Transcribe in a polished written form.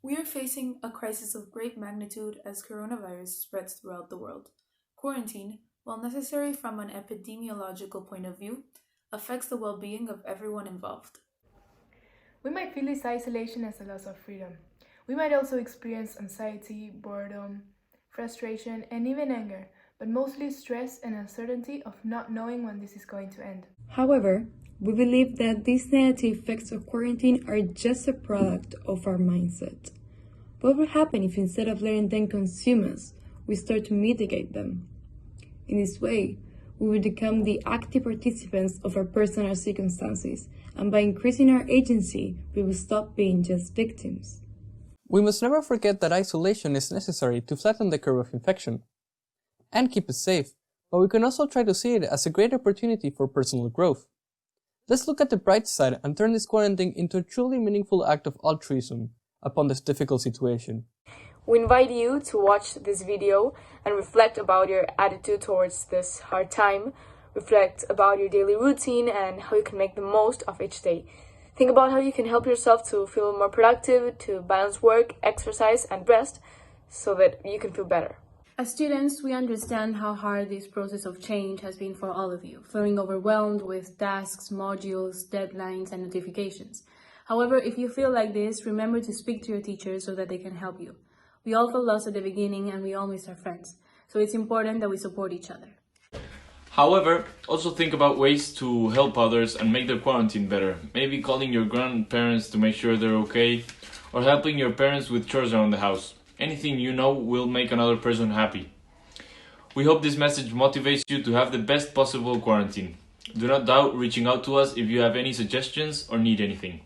We are facing a crisis of great magnitude as coronavirus spreads throughout the world. Quarantine, while necessary from an epidemiological point of view, affects the well being of everyone involved. We might feel this isolation as a loss of freedom. We might also experience anxiety, boredom, frustration, and even anger, but mostly stress and uncertainty of not knowing when this is going to end. However, we believe that these negative effects of quarantine are just a product of our mindset. What would happen if instead of letting them consume us, we start to mitigate them? In this way, we will become the active participants of our personal circumstances, and by increasing our agency, we will stop being just victims. We must never forget that isolation is necessary to flatten the curve of infection and keep us safe, but we can also try to see it as a great opportunity for personal growth. Let's look at the bright side and turn this quarantine into a truly meaningful act of altruism upon this difficult situation. We invite you to watch this video and reflect about your attitude towards this hard time. Reflect about your daily routine and how you can make the most of each day. Think about how you can help yourself to feel more productive, to balance work, exercise, and rest so that you can feel better. As students, we understand how hard this process of change has been for all of you, feeling overwhelmed with tasks, modules, deadlines, and notifications. However, if you feel like this, remember to speak to your teachers so that they can help you. We all felt lost at the beginning and we all miss our friends, so it's important that we support each other. However, also think about ways to help others and make their quarantine better. Maybe calling your grandparents to make sure they're okay, or helping your parents with chores around the house. Anything you know will make another person happy. We hope this message motivates you to have the best possible quarantine. Do not doubt reaching out to us if you have any suggestions or need anything.